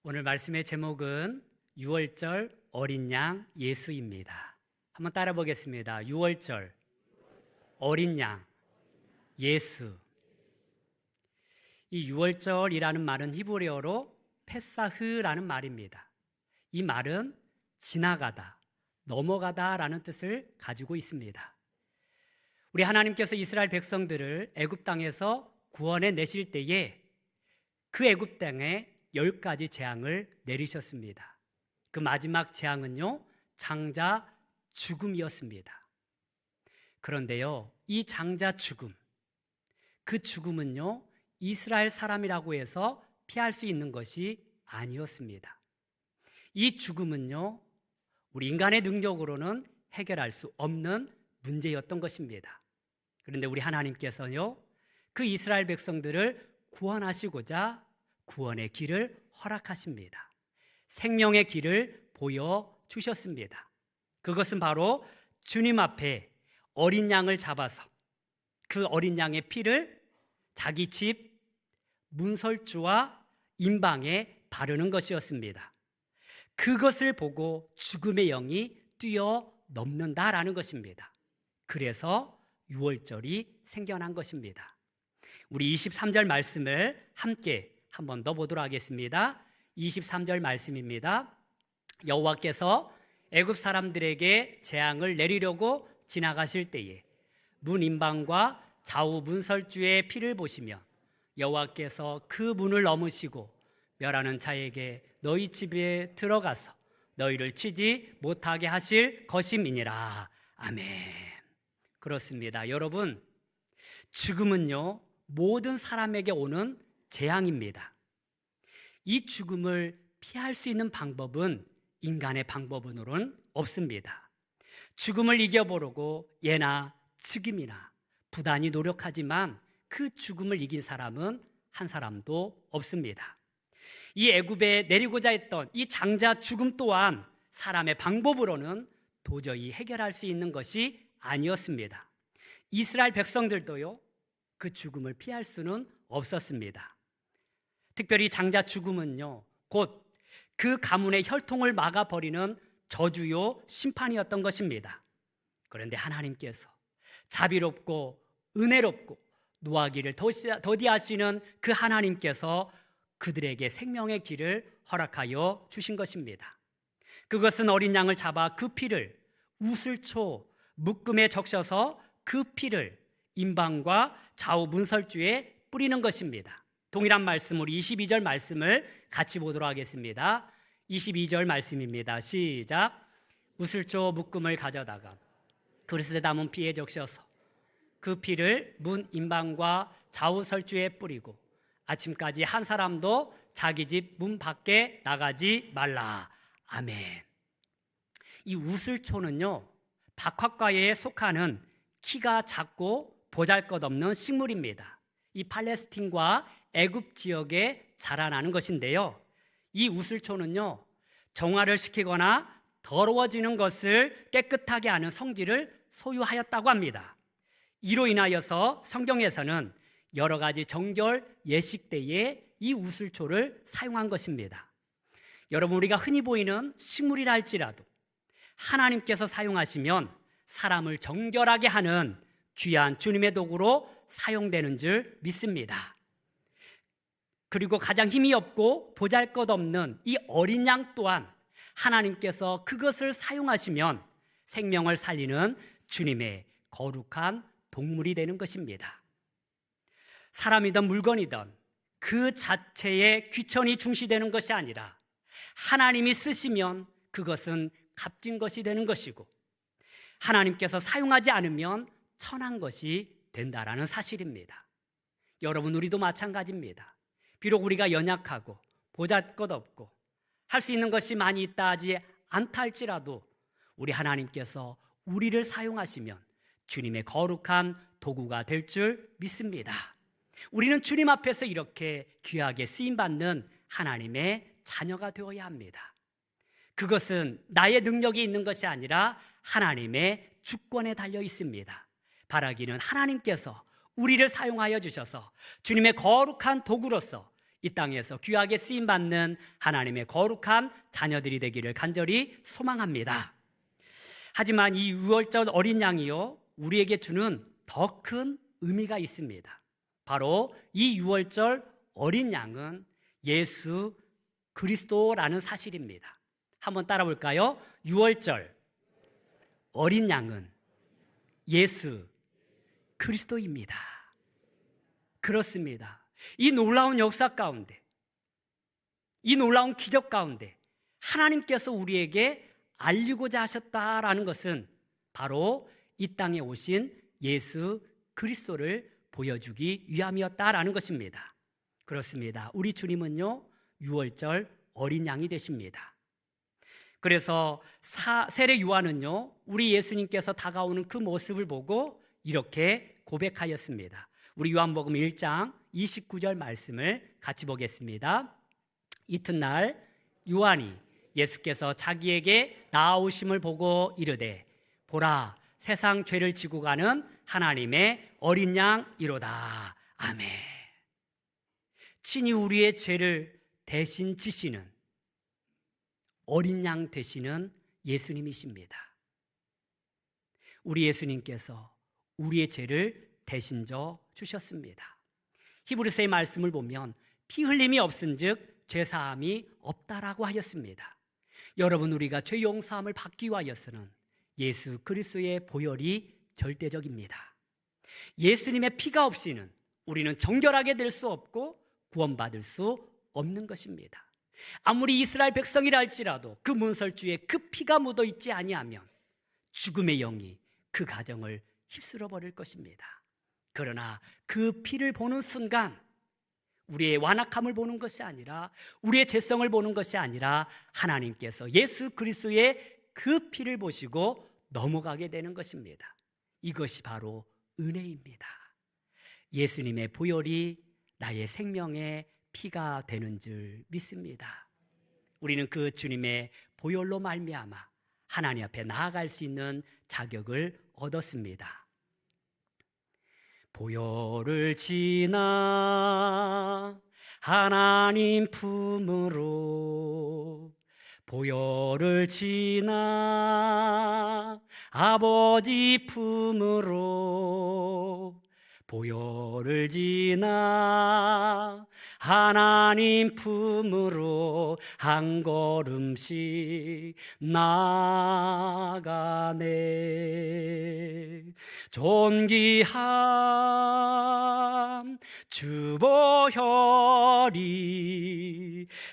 오늘 말씀의 제목은 6월절 어린 양 예수입니다. 한번 따라 보겠습니다. 6월절 어린 양 예수. 이 6월절이라는 말은 히브리어로 페사흐라는 말입니다. 이 말은 지나가다, 넘어가다라는 뜻을 가지고 있습니다. 우리 하나님께서 이스라엘 백성들을 애굽 땅에서 구원해 내실 때에 그 애굽 땅에 10가지 재앙을 내리셨습니다. 그 마지막 재앙은요, 장자 죽음이었습니다. 그런데요, 이 장자 죽음, 그 죽음은요, 이스라엘 사람이라고 해서 피할 수 있는 것이 아니었습니다. 이 죽음은요, 우리 인간의 능력으로는 해결할 수 없는 문제였던 것입니다. 그런데 우리 하나님께서요, 그 이스라엘 백성들을 구원하시고자 구원의 길을 허락하십니다. 생명의 길을 보여주셨습니다. 그것은 바로 주님 앞에 어린 양을 잡아서 그 어린 양의 피를 자기 집 문설주와 임방에 바르는 것이었습니다. 그것을 보고 죽음의 영이 뛰어넘는다라는 것입니다. 그래서 6월절이 생겨난 것입니다. 우리 23절 말씀을 함께 한 번 더 보도록 하겠습니다. 23절 말씀입니다. 여호와께서 애굽 사람들에게 재앙을 내리려고 지나가실 때에 문 임방과 좌우 문설주의 피를 보시며 여호와께서 그 문을 넘으시고 멸하는 자에게 너희 집에 들어가서 너희를 치지 못하게 하실 것임이니라. 아멘. 그렇습니다. 여러분, 죽음은요, 모든 사람에게 오는 재앙입니다. 이 죽음을 피할 수 있는 방법은 인간의 방법으로는 없습니다. 죽음을 이겨보려고 예나 즉임이나 부단히 노력하지만 그 죽음을 이긴 사람은 한 사람도 없습니다. 이 애굽에 내리고자 했던 이 장자 죽음 또한 사람의 방법으로는 도저히 해결할 수 있는 것이 아니었습니다. 이스라엘 백성들도요, 그 죽음을 피할 수는 없었습니다. 특별히 장자 죽음은요, 곧 그 가문의 혈통을 막아버리는 저주요 심판이었던 것입니다. 그런데 하나님께서 자비롭고 은혜롭고 노하기를 더디하시는 그 하나님께서 그들에게 생명의 길을 허락하여 주신 것입니다. 그것은 어린 양을 잡아 그 피를 우슬초 묶음에 적셔서 그 피를 임방과 좌우 문설주에 뿌리는 것입니다. 동일한 말씀, 우리 22절 말씀을 같이 보도록 하겠습니다. 22절 말씀입니다. 시작. 우슬조 묶음을 가져다가 그릇에 담은 피에 적셔서 그 피를 문 임방과 좌우 설주에 뿌리고 아침까지 한 사람도 자기 집 문 밖에 나가지 말라. 아멘. 이 우슬초는요, 박학과에 속하는 키가 작고 보잘것없는 식물입니다. 이 팔레스틴과 애굽 지역에 자라나는 것인데요, 이 우슬초는요, 정화를 시키거나 더러워지는 것을 깨끗하게 하는 성질을 소유하였다고 합니다. 이로 인하여서 성경에서는 여러 가지 정결 예식 때에 이 우슬초를 사용한 것입니다. 여러분, 우리가 흔히 보이는 식물이라 할지라도 하나님께서 사용하시면 사람을 정결하게 하는 귀한 주님의 도구로 사용되는 줄 믿습니다. 그리고 가장 힘이 없고 보잘것없는 이 어린 양 또한 하나님께서 그것을 사용하시면 생명을 살리는 주님의 거룩한 동물이 되는 것입니다. 사람이든 물건이든 그 자체에 귀천이 중시되는 것이 아니라 하나님이 쓰시면 그것은 값진 것이 되는 것이고 하나님께서 사용하지 않으면 천한 것이 된다라는 사실입니다. 여러분, 우리도 마찬가지입니다. 비록 우리가 연약하고 보잘것없고 할 수 있는 것이 많이 있다 하지 않다 할지라도 우리 하나님께서 우리를 사용하시면 주님의 거룩한 도구가 될 줄 믿습니다. 우리는 주님 앞에서 이렇게 귀하게 쓰임받는 하나님의 자녀가 되어야 합니다. 그것은 나의 능력이 있는 것이 아니라 하나님의 주권에 달려 있습니다. 바라기는 하나님께서 우리를 사용하여 주셔서 주님의 거룩한 도구로서 이 땅에서 귀하게 쓰임받는 하나님의 거룩한 자녀들이 되기를 간절히 소망합니다. 하지만 이 유월절 어린 양이요, 우리에게 주는 더 큰 의미가 있습니다. 바로 이 유월절 어린 양은 예수 그리스도라는 사실입니다. 한번 따라 볼까요? 유월절 어린 양은 예수 그리스도입니다. 그렇습니다. 이 놀라운 역사 가운데, 이 놀라운 기적 가운데 하나님께서 우리에게 알리고자 하셨다라는 것은 바로 이 땅에 오신 예수 그리스도를 보여주기 위함이었다라는 것입니다. 그렇습니다. 우리 주님은요, 유월절 어린 양이 되십니다. 그래서 세례 요한은요, 우리 예수님께서 다가오는 그 모습을 보고 이렇게 고백하였습니다. 우리 요한복음 1장 29절 말씀을 같이 보겠습니다. 이튿날 요한이 예수께서 자기에게 나아오심을 보고 이르되, 보라, 세상 죄를 지고 가는 하나님의 어린 양이로다. 아멘. 친히 우리의 죄를 대신 지시는 어린 양 되시는 예수님이십니다. 우리 예수님께서 우리의 죄를 대신 져 주셨습니다. 히브리서의 말씀을 보면 피 흘림이 없은즉 죄 사함이 없다라고 하였습니다. 여러분, 우리가 죄 용서함을 받기 위하여서는 예수 그리스도의 보혈이 절대적입니다. 예수님의 피가 없이는 우리는 정결하게 될 수 없고 구원받을 수 없는 것입니다. 아무리 이스라엘 백성이라 할지라도 그 문설주에 그 피가 묻어 있지 아니하면 죽음의 영이 그 가정을 휩쓸어 버릴 것입니다. 그러나 그 피를 보는 순간 우리의 완악함을 보는 것이 아니라, 우리의 죄성을 보는 것이 아니라 하나님께서 예수 그리스도의 그 피를 보시고 넘어가게 되는 것입니다. 이것이 바로 은혜입니다. 예수님의 보혈이 나의 생명의 피가 되는 줄 믿습니다. 우리는 그 주님의 보혈로 말미암아 하나님 앞에 나아갈 수 있는 자격을 얻었습니다. 보혈을 지나 하나님 품으로, 보혈을 지나 아버지 품으로, 보혈을 지나 하나님 품으로 한 걸음씩 나가네. 존귀한 주 보혈이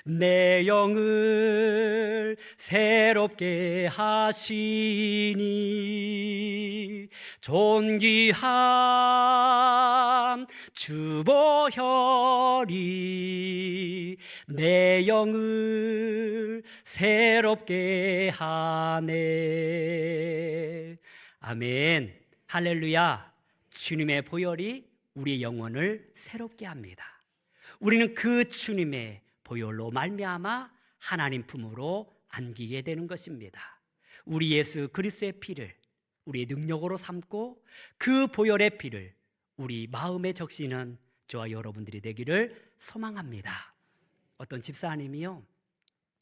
내 영을 새롭게 하시니, 존귀한 주 보혈이 내 영을 새롭게 하네. 아멘. 할렐루야. 주님의 보혈이 우리의 영혼을 새롭게 합니다. 우리는 그 주님의 보혈로 말미암아 하나님 품으로 안기게 되는 것입니다. 우리 예수 그리스도의 피를 우리의 능력으로 삼고 그 보혈의 피를 우리 마음에 적시는 저와 여러분들이 되기를 소망합니다. 어떤 집사님이요,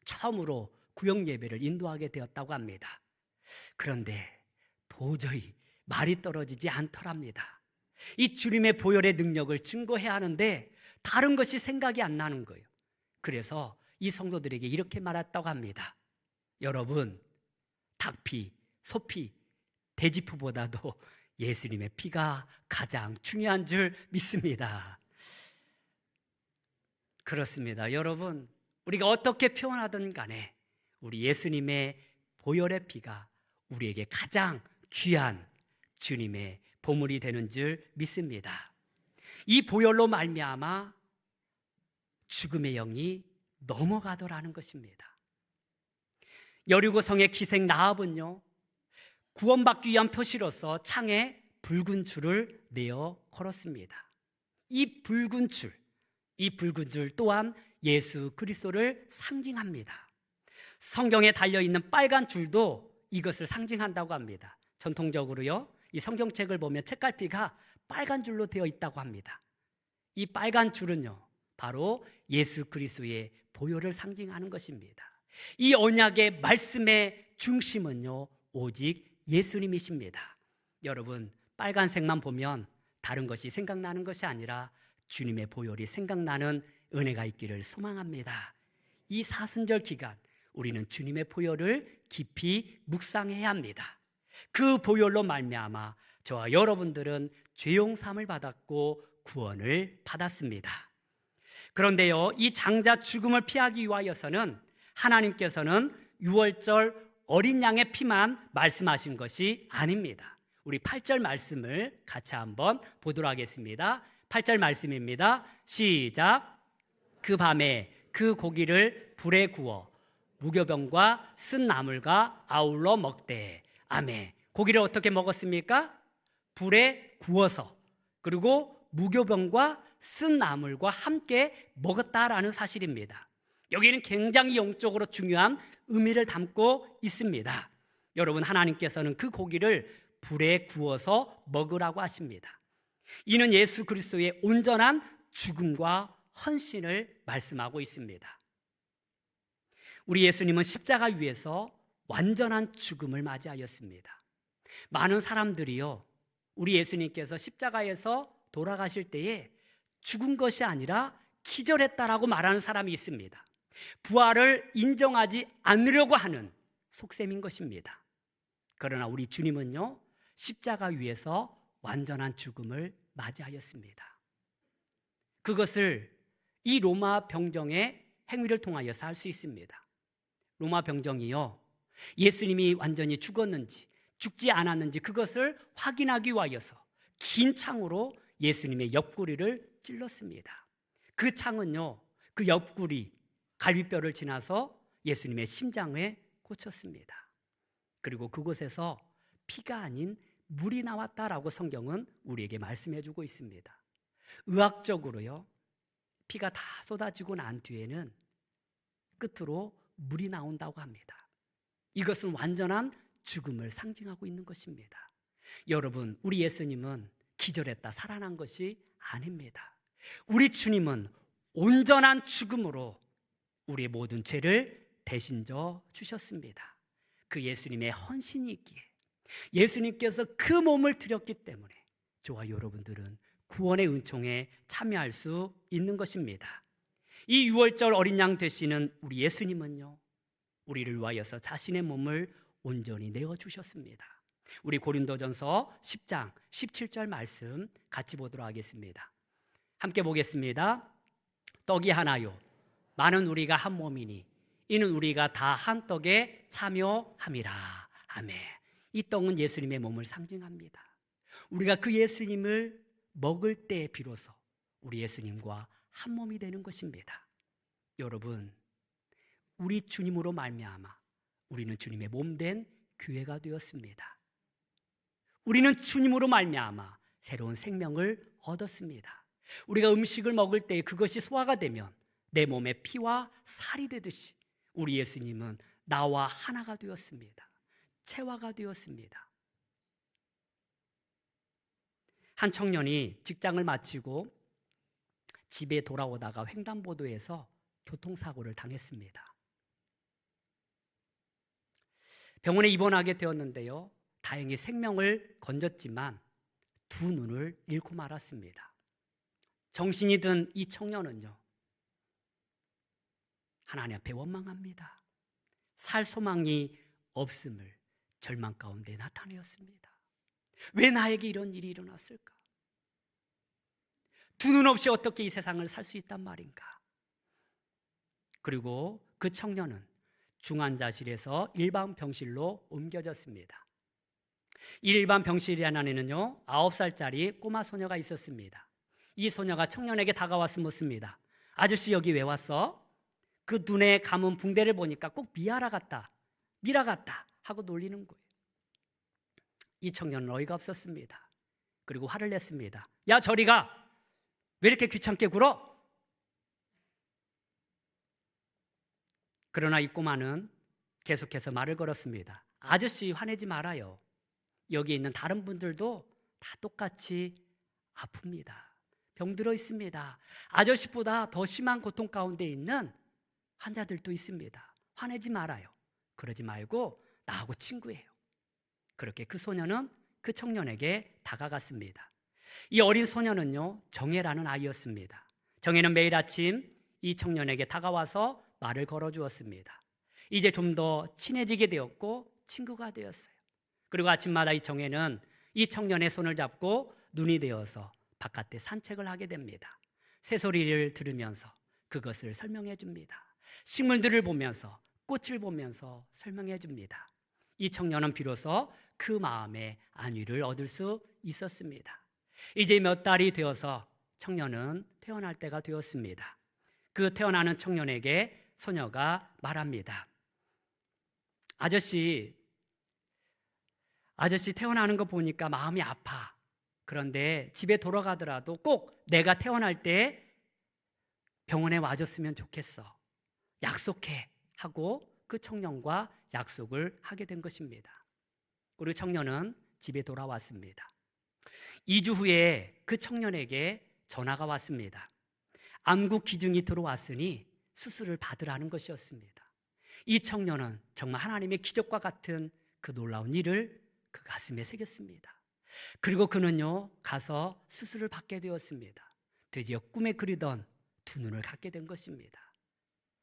처음으로 구역 예배를 인도하게 되었다고 합니다. 그런데 도저히 말이 떨어지지 않더랍니다. 이 주님의 보혈의 능력을 증거해야 하는데 다른 것이 생각이 안 나는 거예요. 그래서 이 성도들에게 이렇게 말했다고 합니다. 여러분, 닭피, 소피, 돼지피보다도 예수님의 피가 가장 중요한 줄 믿습니다. 그렇습니다. 여러분, 우리가 어떻게 표현하든 간에 우리 예수님의 보혈의 피가 우리에게 가장 귀한 주님의 보물이 되는 줄 믿습니다. 이 보혈로 말미암아 죽음의 영이 넘어가더라는 것입니다. 여리고성의 기생 라합은요, 구원받기 위한 표시로서 창에 붉은 줄을 내어 걸었습니다. 이 붉은 줄 또한 예수 그리스도를 상징합니다. 성경에 달려있는 빨간 줄도 이것을 상징한다고 합니다. 전통적으로요, 이 성경책을 보면 책갈피가 빨간 줄로 되어 있다고 합니다. 이 빨간 줄은요, 바로 예수 그리스도의 보혈을 상징하는 것입니다. 이 언약의 말씀의 중심은요, 오직 예수님이십니다. 여러분, 빨간색만 보면 다른 것이 생각나는 것이 아니라 주님의 보혈이 생각나는 은혜가 있기를 소망합니다. 이 사순절 기간 우리는 주님의 보혈을 깊이 묵상해야 합니다. 그 보혈로 말미암아 저와 여러분들은 죄용삼을 받았고 구원을 받았습니다. 그런데요, 이 장자 죽음을 피하기 위하여서는 하나님께서는 유월절 어린 양의 피만 말씀하신 것이 아닙니다. 우리 8절 말씀을 같이 한번 보도록 하겠습니다. 8절 말씀입니다. 시작. 그 밤에 그 고기를 불에 구워 무교병과 쓴 나물과 아울러 먹되. 아멘. 고기를 어떻게 먹었습니까? 불에 구워서, 그리고 무교병과 쓴 나물과 함께 먹었다라는 사실입니다. 여기는 굉장히 영적으로 중요한 의미를 담고 있습니다. 여러분, 하나님께서는 그 고기를 불에 구워서 먹으라고 하십니다. 이는 예수 그리스도의 온전한 죽음과 헌신을 말씀하고 있습니다. 우리 예수님은 십자가 위에서 완전한 죽음을 맞이하였습니다. 많은 사람들이요, 우리 예수님께서 십자가에서 돌아가실 때에 죽은 것이 아니라 기절했다라고 말하는 사람이 있습니다. 부활을 인정하지 않으려고 하는 속셈인 것입니다. 그러나 우리 주님은요, 십자가 위에서 완전한 죽음을 맞이하였습니다. 그것을 이 로마 병정의 행위를 통하여서 알 수 있습니다. 로마 병정이요, 예수님이 완전히 죽었는지 죽지 않았는지 그것을 확인하기 위하여서 긴 창으로 예수님의 옆구리를 찔렀습니다. 그 창은요, 그 옆구리 갈비뼈를 지나서 예수님의 심장에 꽂혔습니다. 그리고 그곳에서 피가 아닌 물이 나왔다라고 성경은 우리에게 말씀해 주고 있습니다. 의학적으로요, 피가 다 쏟아지고 난 뒤에는 끝으로 물이 나온다고 합니다. 이것은 완전한 죽음을 상징하고 있는 것입니다. 여러분, 우리 예수님은 기절했다 살아난 것이 아닙니다. 우리 주님은 온전한 죽음으로 우리의 모든 죄를 대신져 주셨습니다. 그 예수님의 헌신이 있기에, 예수님께서 그 몸을 드렸기 때문에 저와 여러분들은 구원의 은총에 참여할 수 있는 것입니다. 이 유월절 어린 양 되시는 우리 예수님은요, 우리를 위하여서 자신의 몸을 온전히 내어주셨습니다. 우리 고린도전서 10장 17절 말씀 같이 보도록 하겠습니다. 함께 보겠습니다. 떡이 하나요 많은 우리가 한 몸이니 이는 우리가 다 한 떡에 참여함이라. 아멘. 이 떡은 예수님의 몸을 상징합니다. 우리가 그 예수님을 먹을 때 비로소 우리 예수님과 한 몸이 되는 것입니다. 여러분, 우리 주님으로 말미암아 우리는 주님의 몸된 교회가 되었습니다. 우리는 주님으로 말미암아 새로운 생명을 얻었습니다. 우리가 음식을 먹을 때 그것이 소화가 되면 내 몸에 피와 살이 되듯이 우리 예수님은 나와 하나가 되었습니다. 체화가 되었습니다. 한 청년이 직장을 마치고 집에 돌아오다가 횡단보도에서 교통사고를 당했습니다. 병원에 입원하게 되었는데요, 다행히 생명을 건졌지만 두 눈을 잃고 말았습니다. 정신이 든 이 청년은요, 하나님 앞에 원망합니다. 살 소망이 없음을 절망 가운데 나타내었습니다. 왜 나에게 이런 일이 일어났을까? 두 눈 없이 어떻게 이 세상을 살 수 있단 말인가? 그리고 그 청년은 중환자실에서 일반 병실로 옮겨졌습니다. 일반 병실 안에는요 9살짜리 꼬마 소녀가 있었습니다. 이 소녀가 청년에게 다가와서 묻습니다. 아저씨 여기 왜 왔어? 그 눈에 감은 붕대를 보니까 꼭 미아라 같다 하고 놀리는 거예요. 이 청년은 어이가 없었습니다. 그리고 화를 냈습니다. 야 저리 가! 왜 이렇게 귀찮게 굴어? 그러나 이 꼬마는 계속해서 말을 걸었습니다. 아저씨 화내지 말아요. 여기 있는 다른 분들도 다 똑같이 아픕니다. 병들어 있습니다. 아저씨보다 더 심한 고통 가운데 있는 환자들도 있습니다. 화내지 말아요. 그러지 말고 나하고 친구예요. 그렇게 그 소녀는 그 청년에게 다가갔습니다. 이 어린 소녀는요, 정혜라는 아이였습니다. 정혜는 매일 아침 이 청년에게 다가와서 말을 걸어주었습니다. 이제 좀 더 친해지게 되었고 친구가 되었어요. 그리고 아침마다 이 정혜는 이 청년의 손을 잡고 눈이 되어서 바깥에 산책을 하게 됩니다. 새소리를 들으면서 그것을 설명해 줍니다. 식물들을 보면서, 꽃을 보면서 설명해 줍니다. 이 청년은 비로소 그 마음의 안위를 얻을 수 있었습니다. 이제 몇 달이 되어서 청년은 태어날 때가 되었습니다. 그 태어나는 청년에게 소녀가 말합니다. 아저씨 태어나는 거 보니까 마음이 아파. 그런데 집에 돌아가더라도 꼭 내가 태어날 때 병원에 와줬으면 좋겠어. 약속해. 하고 그 청년과 약속을 하게 된 것입니다. 그리고 청년은 집에 돌아왔습니다. 2주 후에 그 청년에게 전화가 왔습니다. 암국 기증이 들어왔으니 수술을 받으라는 것이었습니다. 이 청년은 정말 하나님의 기적과 같은 그 놀라운 일을 그 가슴에 새겼습니다. 그리고 그는요, 가서 수술을 받게 되었습니다. 드디어 꿈에 그리던 두 눈을 갖게 된 것입니다.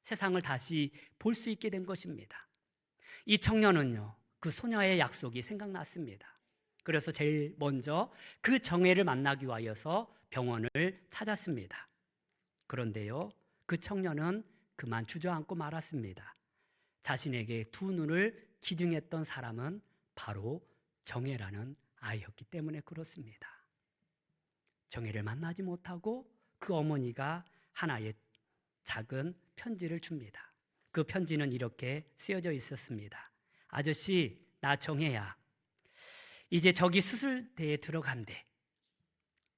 세상을 다시 볼 수 있게 된 것입니다. 이 청년은요, 그 소녀의 약속이 생각났습니다. 그래서 제일 먼저 그 정혜를 만나기 위하여서 병원을 찾았습니다. 그런데요, 그 청년은 그만 주저앉고 말았습니다. 자신에게 두 눈을 기증했던 사람은 바로 정혜라는 아이였기 때문에 그렇습니다. 정혜를 만나지 못하고 그 어머니가 하나의 작은 편지를 줍니다. 그 편지는 이렇게 쓰여져 있었습니다. 아저씨, 나 정혜야. 이제 저기 수술대에 들어간대.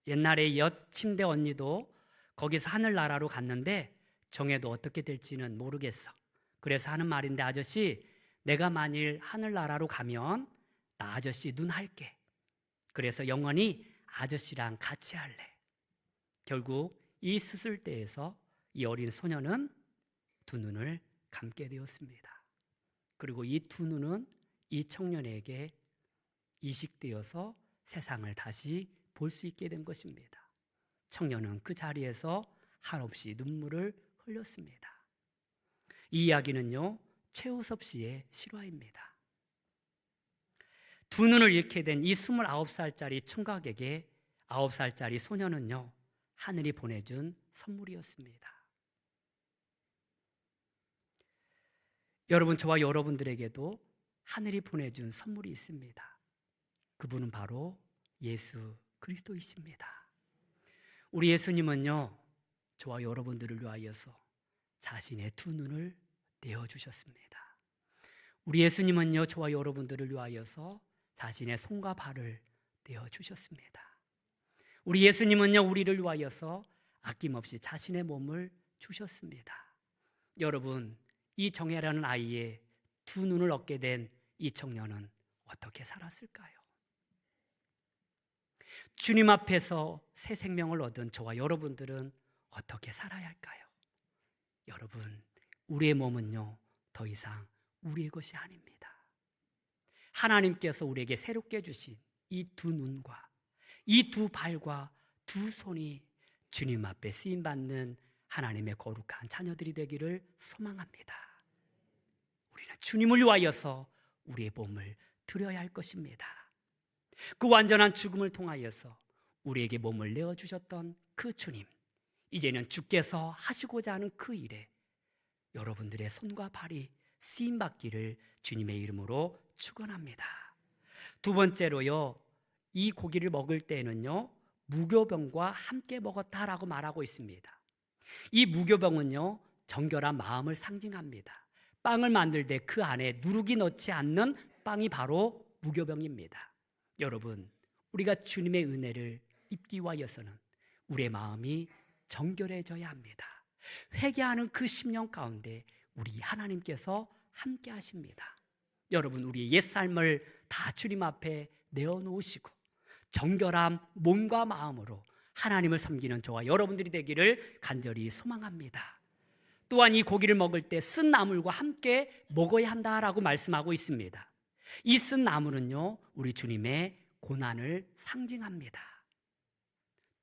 옛날에 옆 침대 언니도 거기서 하늘나라로 갔는데 정혜도 어떻게 될지는 모르겠어. 그래서 하는 말인데 아저씨, 내가 만일 하늘나라로 가면 나 아저씨 눈 할게. 그래서 영원히 아저씨랑 같이 할래. 결국 이 수술대에서 이 어린 소녀는 두 눈을 감게 되었습니다. 그리고 이 두 눈은 이 청년에게 이식되어서 세상을 다시 볼 수 있게 된 것입니다. 청년은 그 자리에서 한없이 눈물을 흘렸습니다. 이 이야기는요, 최우섭 씨의 실화입니다. 두 눈을 잃게 된 이 29살짜리 총각에게 9살짜리 소녀는요, 하늘이 보내준 선물이었습니다. 여러분, 저와 여러분들에게도 하늘이 보내준 선물이 있습니다. 그분은 바로 예수 그리스도이십니다. 우리 예수님은요, 저와 여러분들을 위하여서 자신의 두 눈을 내어주셨습니다. 우리 예수님은요, 저와 여러분들을 위하여서 자신의 손과 발을 내어주셨습니다. 우리 예수님은요, 우리를 위하여서 아낌없이 자신의 몸을 주셨습니다. 여러분, 이 정혜라는 아이의 두 눈을 얻게 된 이 청년은 어떻게 살았을까요? 주님 앞에서 새 생명을 얻은 저와 여러분들은 어떻게 살아야 할까요? 여러분, 우리의 몸은요, 더 이상 우리의 것이 아닙니다. 하나님께서 우리에게 새롭게 주신 이 두 눈과 이 두 발과 두 손이 주님 앞에 쓰임받는 하나님의 거룩한 자녀들이 되기를 소망합니다. 우리는 주님을 위하여서 우리의 몸을 드려야 할 것입니다. 그 완전한 죽음을 통하여서 우리에게 몸을 내어주셨던 그 주님, 이제는 주께서 하시고자 하는 그 일에 여러분들의 손과 발이 쓰임받기를 주님의 이름으로 축원합니다. 두 번째로요, 이 고기를 먹을 때에는요, 무교병과 함께 먹었다라고 말하고 있습니다. 이 무교병은요, 정결한 마음을 상징합니다. 빵을 만들 때 그 안에 누룩이 넣지 않는 빵이 바로 무교병입니다. 여러분, 우리가 주님의 은혜를 입기 위하여서는 우리의 마음이 정결해져야 합니다. 회개하는 그 심령 가운데 우리 하나님께서 함께 하십니다. 여러분, 우리의 옛삶을 다 주님 앞에 내어놓으시고 정결한 몸과 마음으로 하나님을 섬기는 저와 여러분들이 되기를 간절히 소망합니다. 또한 이 고기를 먹을 때 쓴 나물과 함께 먹어야 한다라고 말씀하고 있습니다. 이 쓴 나물은요, 우리 주님의 고난을 상징합니다.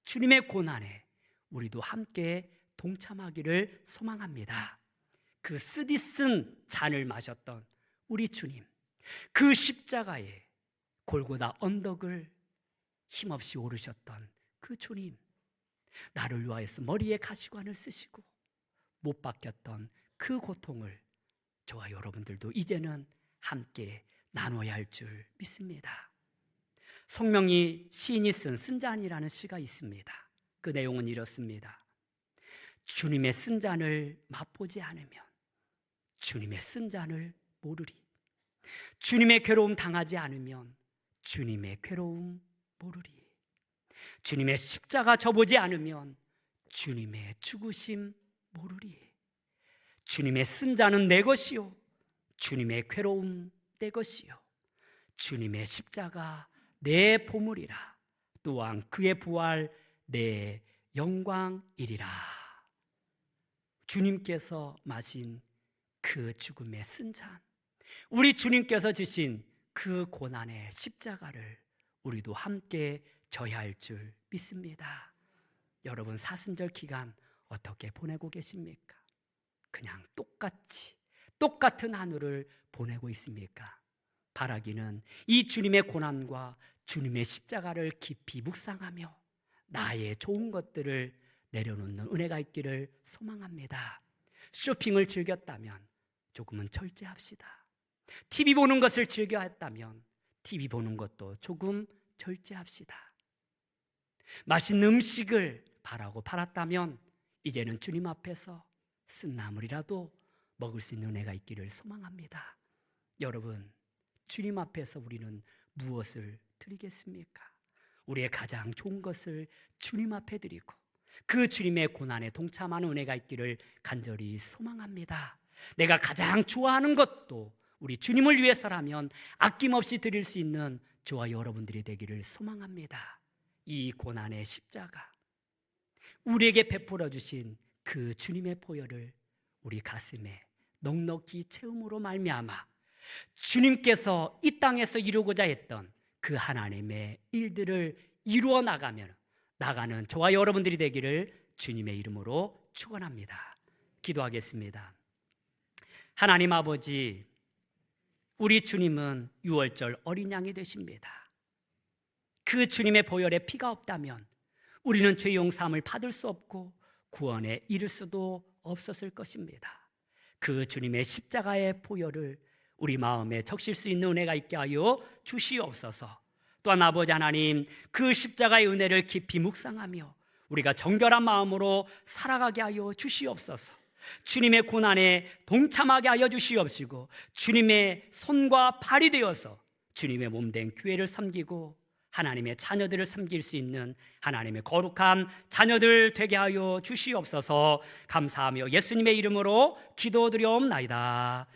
주님의 고난에 우리도 함께 동참하기를 소망합니다. 그 쓰디 쓴 잔을 마셨던 우리 주님, 그 십자가에 골고다 언덕을 힘없이 오르셨던 그 주님, 나를 위하여서 머리에 가시관을 쓰시고 못 박혔던 그 고통을 저와 여러분들도 이제는 함께 나눠야 할 줄 믿습니다. 성명이 시인이 쓴 쓴잔이라는 시가 있습니다. 그 내용은 이렇습니다. 주님의 쓴 잔을 맛보지 않으면 주님의 쓴 잔을 모르리. 주님의 괴로움 당하지 않으면 주님의 괴로움 모르리. 주님의 십자가 져보지 않으면 주님의 죽으심 모르리. 주님의 쓴 잔은 내 것이요 주님의 괴로움 내 것이요 주님의 십자가 내 보물이라. 또한 그의 부활 내 영광이리라. 주님께서 마신 그 죽음의 쓴 잔, 우리 주님께서 지신 그 고난의 십자가를 우리도 함께 져야 할 줄 믿습니다. 여러분, 사순절 기간 어떻게 보내고 계십니까? 그냥 똑같은 하루를 보내고 있습니까? 바라기는 이 주님의 고난과 주님의 십자가를 깊이 묵상하며 나의 좋은 것들을 내려놓는 은혜가 있기를 소망합니다. 쇼핑을 즐겼다면 조금은 절제합시다. TV 보는 것을 즐겨했다면 TV 보는 것도 조금 절제합시다. 맛있는 음식을 바라고 팔았다면 이제는 주님 앞에서 쓴 나물이라도 먹을 수 있는 은혜가 있기를 소망합니다. 여러분, 주님 앞에서 우리는 무엇을 드리겠습니까? 우리의 가장 좋은 것을 주님 앞에 드리고 그 주님의 고난에 동참하는 은혜가 있기를 간절히 소망합니다. 내가 가장 좋아하는 것도 우리 주님을 위해서라면 아낌없이 드릴 수 있는 저와 여러분들이 되기를 소망합니다. 이 고난의 십자가, 우리에게 베풀어 주신 그 주님의 보혈을 우리 가슴에 넉넉히 채움으로 말미암아 주님께서 이 땅에서 이루고자 했던 그 하나님의 일들을 이루어 나가는 저와 여러분들이 되기를 주님의 이름으로 축원합니다. 기도하겠습니다. 하나님 아버지, 우리 주님은 유월절 어린 양이 되십니다. 그 주님의 보혈에 피가 없다면 우리는 죄 용서함을 받을 수 없고 구원에 이를 수도 없었을 것입니다. 그 주님의 십자가의 보혈을 우리 마음에 적실 수 있는 은혜가 있게 하여 주시옵소서. 또한 아버지 하나님, 그 십자가의 은혜를 깊이 묵상하며 우리가 정결한 마음으로 살아가게 하여 주시옵소서. 주님의 고난에 동참하게 하여 주시옵시고 주님의 손과 발이 되어서 주님의 몸된 교회를 섬기고 하나님의 자녀들을 섬길 수 있는 하나님의 거룩한 자녀들 되게 하여 주시옵소서. 감사하며 예수님의 이름으로 기도드려옵나이다.